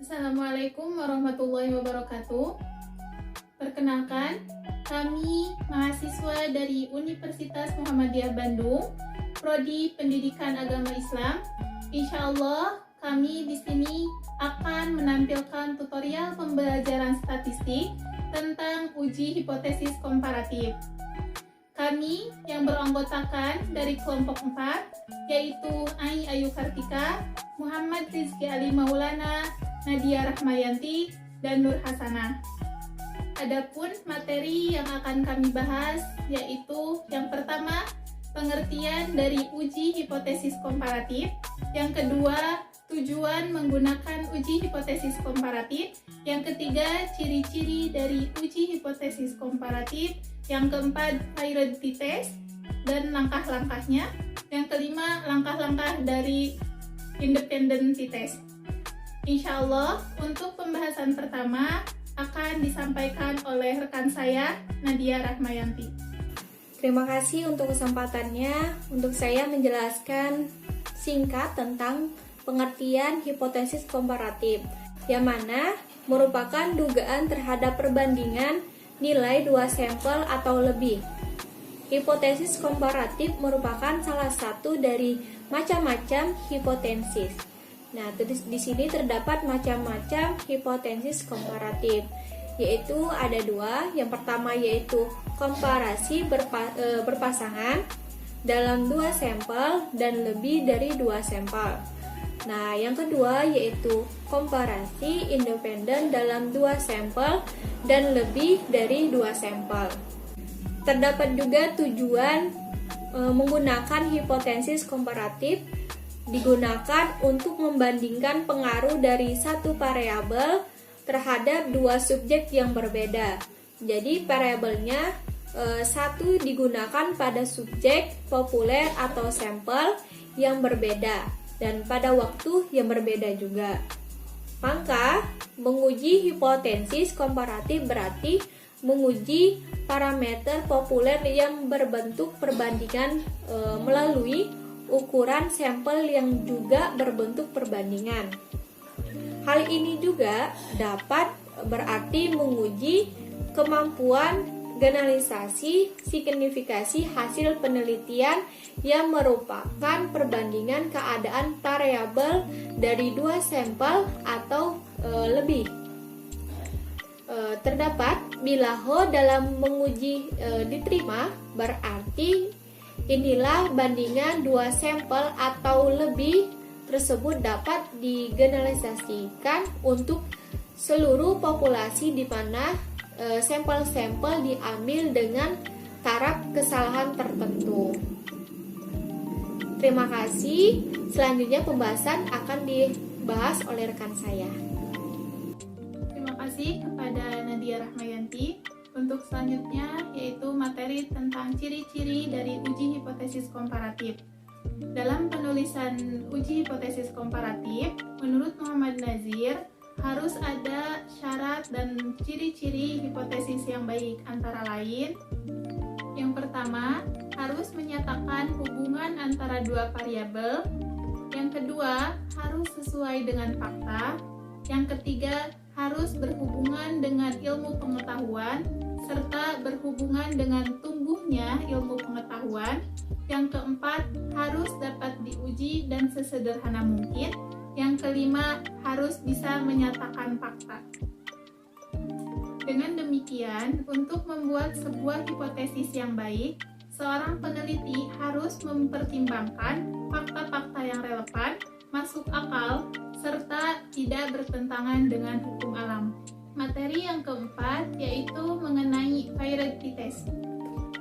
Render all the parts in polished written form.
Assalamualaikum warahmatullahi wabarakatuh. Perkenalkan, kami mahasiswa dari Universitas Muhammadiyah Bandung, Prodi Pendidikan Agama Islam. Insya Allah, kami di sini akan menampilkan tutorial pembelajaran statistik tentang uji hipotesis komparatif. Kami yang beranggotakan dari kelompok 4, yaitu Ai Ayu Kartika, Muhammad Rizky Ali Maulana, Nadia Rahmayanti, dan Nur Hasanah. Adapun materi yang akan kami bahas yaitu yang pertama, pengertian dari uji hipotesis komparatif. Yang kedua, tujuan menggunakan uji hipotesis komparatif. Yang ketiga, ciri-ciri dari uji hipotesis komparatif. Yang keempat, validity test dan langkah-langkahnya. Yang kelima, langkah-langkah dari independency test. Insya Allah, untuk pembahasan pertama akan disampaikan oleh rekan saya, Nadia Rahmayanti. Terima kasih untuk kesempatannya untuk saya menjelaskan singkat tentang pengertian hipotesis komparatif, yang mana merupakan dugaan terhadap perbandingan nilai dua sampel atau lebih. Hipotesis komparatif merupakan salah satu dari macam-macam hipotesis. Nah, di sini terdapat macam-macam hipotesis komparatif, yaitu ada dua. Yang pertama yaitu komparasi berpasangan dalam dua sampel dan lebih dari dua sampel. Nah, yang kedua yaitu komparasi independen dalam dua sampel dan lebih dari dua sampel. Terdapat juga tujuan menggunakan hipotesis komparatif digunakan untuk membandingkan pengaruh dari satu variabel terhadap dua subjek yang berbeda. Jadi variabelnya satu digunakan pada subjek populer atau sampel yang berbeda dan pada waktu yang berbeda juga. Maka menguji hipotesis komparatif berarti menguji parameter populer yang berbentuk perbandingan melalui ukuran sampel yang juga berbentuk perbandingan. Hal ini juga dapat berarti menguji kemampuan generalisasi signifikasi hasil penelitian yang merupakan perbandingan keadaan variabel dari dua sampel atau lebih. Terdapat bila Ho dalam menguji diterima, berarti inilah bandingan dua sampel atau lebih tersebut dapat digeneralisasikan untuk seluruh populasi di mana sampel-sampel diambil dengan taraf kesalahan tertentu. Terima kasih. Selanjutnya pembahasan akan dibahas oleh rekan saya. Terima kasih kepada Nadia Rahmayanti. Untuk selanjutnya yaitu materi tentang ciri-ciri dari uji hipotesis komparatif. Dalam penulisan uji hipotesis komparatif, menurut Muhammad Nazir, harus ada syarat dan ciri-ciri hipotesis yang baik, antara lain yang pertama, harus menyatakan hubungan antara dua variabel. Yang kedua, harus sesuai dengan fakta. Yang ketiga, harus berhubungan dengan ilmu pengetahuan serta berhubungan dengan tumbuhnya ilmu pengetahuan. Yang keempat, harus dapat diuji dan sesederhana mungkin. Yang kelima, harus bisa menyatakan fakta. Dengan demikian, untuk membuat sebuah hipotesis yang baik, seorang peneliti harus mempertimbangkan fakta-fakta yang relevan, masuk akal, serta tidak bertentangan dengan hukum alam. Materi yang keempat yaitu mengenai validity test.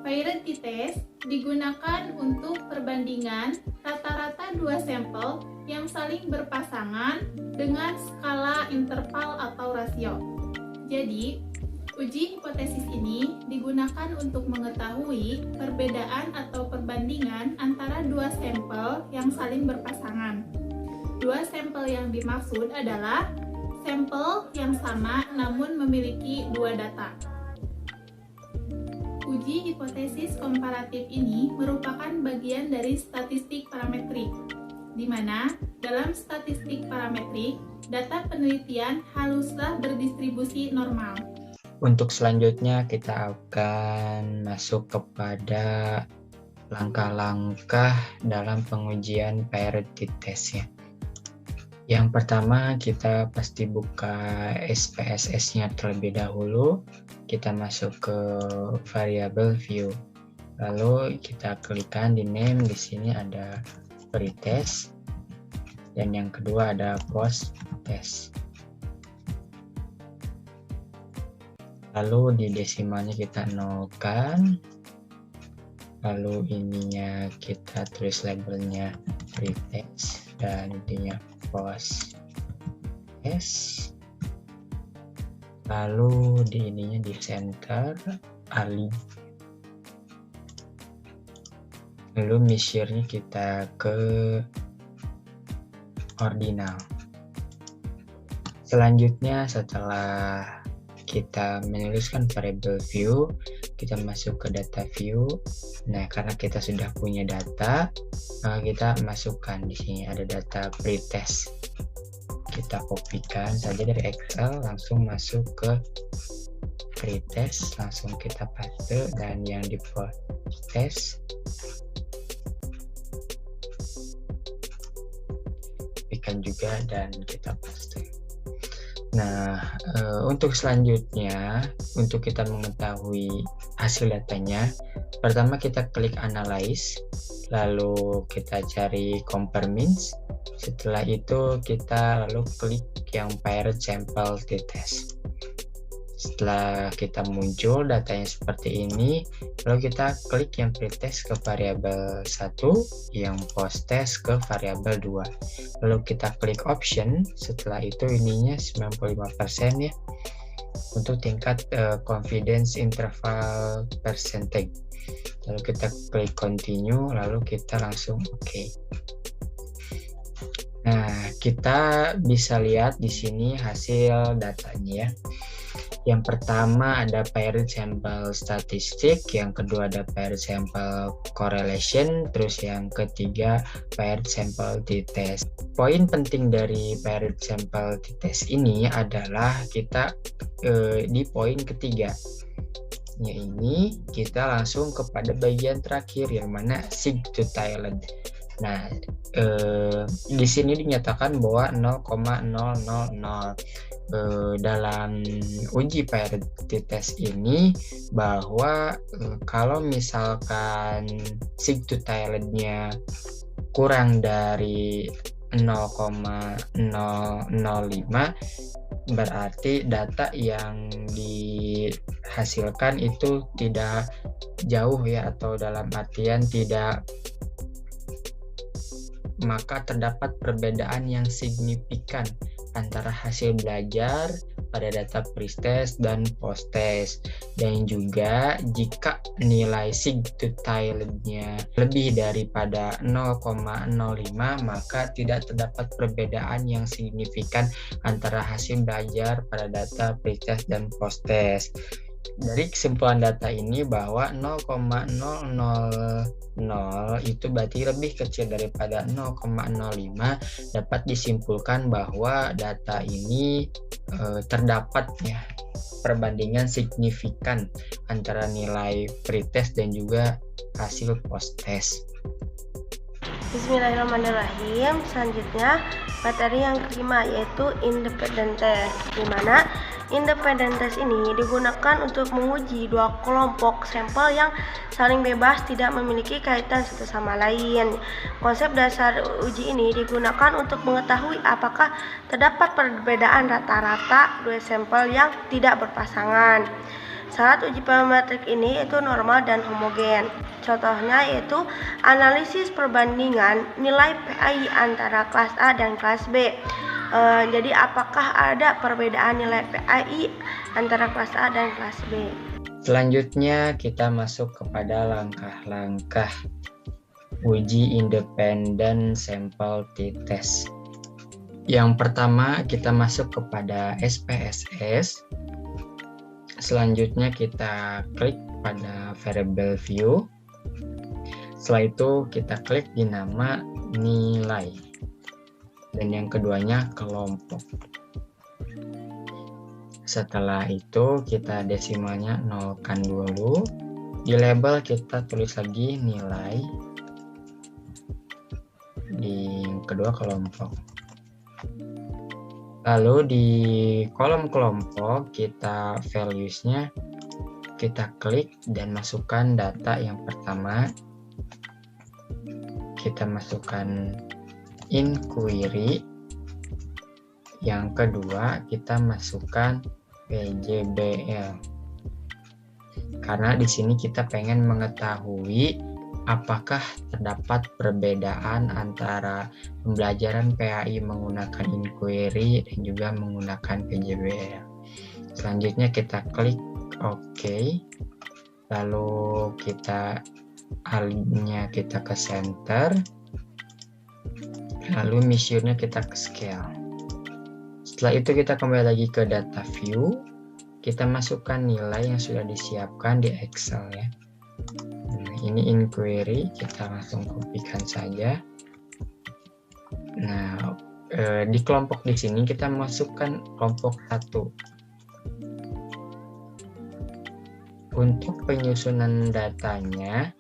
Validity test digunakan untuk perbandingan rata-rata dua sampel yang saling berpasangan dengan skala interval atau rasio. Jadi, uji hipotesis ini digunakan untuk mengetahui perbedaan atau perbandingan antara dua sampel yang saling berpasangan. Dua sampel yang dimaksud adalah sampel yang sama namun memiliki dua data. Uji hipotesis komparatif ini merupakan bagian dari statistik parametrik. di mana dalam statistik parametrik, data penelitian haruslah berdistribusi normal. Untuk selanjutnya kita akan masuk kepada langkah-langkah dalam pengujian parity test ya. Yang pertama kita pasti buka SPSS-nya terlebih dahulu. Kita masuk ke variable view. Lalu kita klikkan di name, di sini ada pretest. Dan yang kedua ada post test. Lalu di desimalnya kita nolkan. Lalu ininya kita tulis labelnya pretest dan intinya post test. Lalu di ininya di center ali. Lalu measure-nya kita ke ordinal. Selanjutnya setelah kita menuliskan variable view, kita masuk ke data view. Nah, karena kita sudah punya data, maka kita masukkan di sini ada data pretest. Kita kopikan saja dari Excel, langsung masuk ke pretest, langsung kita paste, dan yang di test kopikan juga dan kita paste. Nah, untuk selanjutnya, untuk kita mengetahui hasil datanya, pertama kita klik analyze, lalu kita cari compare means. Setelah itu kita lalu klik yang paired sample t-test. Setelah kita muncul datanya seperti ini, lalu kita klik yang pretest ke variabel 1, yang post test ke variabel 2. Lalu kita klik option, setelah itu ininya 95% ya. Untuk tingkat confidence interval percentage. Lalu kita klik continue, lalu kita langsung oke. Nah, kita bisa lihat di sini hasil datanya ya. Yang pertama ada paired sample statistik, yang kedua ada paired sample correlation, terus yang ketiga paired sample t-test. Poin penting dari paired sample t-test ini adalah kita di poin ketiga. Ini kita langsung kepada bagian terakhir yang mana sig to Thailand. Nah, di sini dinyatakan bahwa 0,000 dalam uji parity test ini bahwa kalau misalkan sig to Thailand-nya kurang dari 0,005 berarti data yang dihasilkan itu tidak jauh ya, atau dalam artian tidak, maka terdapat perbedaan yang signifikan antara hasil belajar pada data pre-test dan post-test. Dan juga jika nilai sig to Thailand-nya lebih daripada 0,05 maka tidak terdapat perbedaan yang signifikan antara hasil belajar pada data pre-test dan post-test. Dari kesimpulan data ini bahwa 0,000 itu berarti lebih kecil daripada 0,05, dapat disimpulkan bahwa data ini terdapat ya perbandingan signifikan antara nilai pretest dan juga hasil post-test. Bismillahirrahmanirrahim. Selanjutnya materi yang kelima yaitu independent test, di mana independent test ini digunakan untuk menguji dua kelompok sampel yang saling bebas tidak memiliki kaitan satu sama lain. Konsep dasar uji ini digunakan untuk mengetahui apakah terdapat perbedaan rata-rata dua sampel yang tidak berpasangan. Syarat uji parametrik ini yaitu normal dan homogen. Contohnya yaitu analisis perbandingan nilai PAI antara kelas A dan kelas B. Jadi apakah ada perbedaan nilai PAI antara kelas A dan kelas B? Selanjutnya kita masuk kepada langkah-langkah uji independent sample t-test. Yang pertama kita masuk kepada SPSS. Selanjutnya kita klik pada variable view. Setelah itu kita klik di nama nilai. dan yang keduanya kelompok. Setelah itu kita desimalnya nolkan dulu. Di label kita tulis lagi nilai. Di yang kedua kelompok. Lalu di kolom kelompok kita values-nya kita klik dan masukkan data yang pertama. Kita masukkan inquiry. Yang kedua kita masukkan PJBL. Karena di sini kita pengen mengetahui apakah terdapat perbedaan antara pembelajaran PAI menggunakan inquiry dan juga menggunakan PJBL. Selanjutnya kita klik OK. Lalu kita align-nya kita ke center. Lalu measure-nya kita ke scale. Setelah itu kita kembali lagi ke data view. Kita masukkan nilai yang sudah disiapkan di Excel ya. Nah, ini inquiry, kita langsung kopikan saja. Nah, di kelompok di sini kita masukkan kelompok 1. Untuk penyusunan datanya,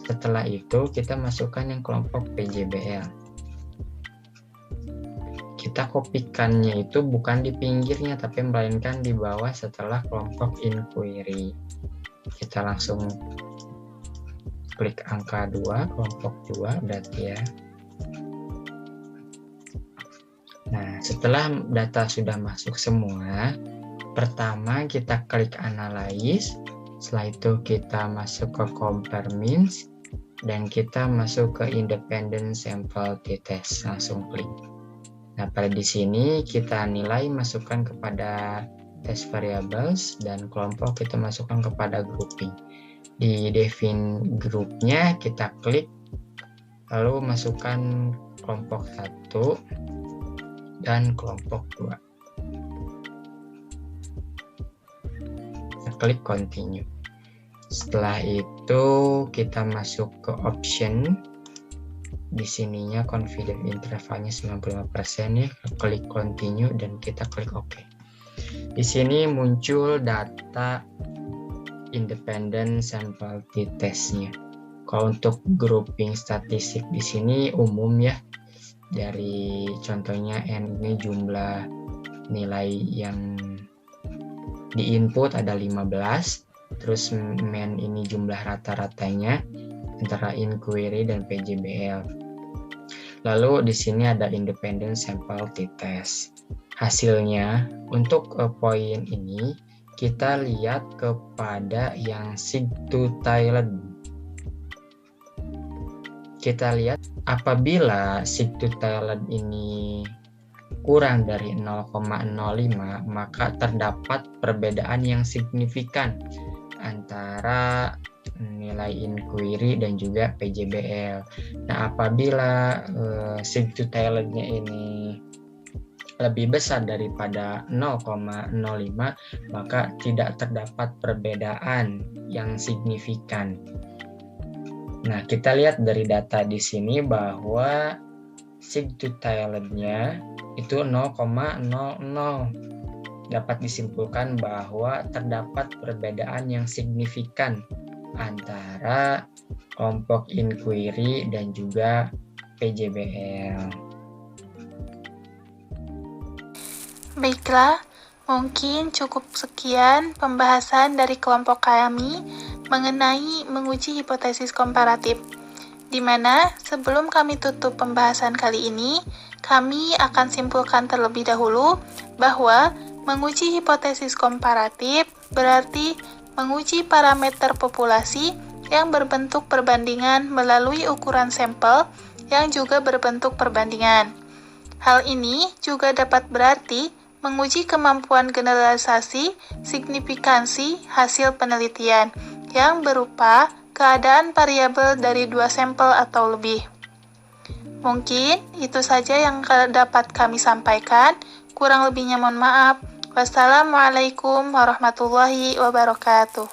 setelah itu kita masukkan yang kelompok PJBL. Kita kopikannya itu bukan di pinggirnya, tapi melainkan di bawah setelah kelompok inquiry. Kita langsung klik angka 2, kelompok 2 berarti ya. Nah, setelah data sudah masuk semua, pertama kita klik analyze, setelah itu kita masuk ke compare means, dan kita masuk ke independent sample t-test, langsung klik. Nah, pada di sini kita nilai masukkan kepada test variables dan kelompok kita masukkan kepada grouping. Di define grupnya kita klik, lalu masukkan kelompok 1 dan kelompok 2. Kita klik continue. Setelah itu kita masuk ke option. Di sininya confidence intervalnya 95% ya, klik continue dan kita klik OK. Di sini muncul data independent sample t-testnya. Kalau untuk grouping statistik di sini umum ya, dari contohnya n ini jumlah nilai yang di input ada 15, terus main ini jumlah rata-ratanya antara inquiry dan PJBL. Lalu di sini ada independent sample t-test. Hasilnya untuk poin ini kita lihat kepada yang sig2-Thailand. Kita lihat apabila sig2-Thailand ini kurang dari 0,05 maka terdapat perbedaan yang signifikan antara nilai inquiry dan juga PJBL. Nah, apabila sig2-Thailand-nya ini lebih besar daripada 0,05 maka tidak terdapat perbedaan yang signifikan. Nah, kita lihat dari data di sini bahwa sig2-Thailand-nya itu 0,00. Dapat disimpulkan bahwa terdapat perbedaan yang signifikan antara kelompok inquiry dan juga PJBL. Baiklah, mungkin cukup sekian pembahasan dari kelompok kami mengenai menguji hipotesis komparatif. Di mana sebelum kami tutup pembahasan kali ini, kami akan simpulkan terlebih dahulu bahwa menguji hipotesis komparatif berarti menguji parameter populasi yang berbentuk perbandingan melalui ukuran sampel yang juga berbentuk perbandingan. Hal ini juga dapat berarti menguji kemampuan generalisasi signifikansi hasil penelitian yang berupa keadaan variabel dari 2 sampel atau lebih. Mungkin itu saja yang dapat kami sampaikan. Kurang lebihnya mohon maaf. Wassalamualaikum warahmatullahi wabarakatuh.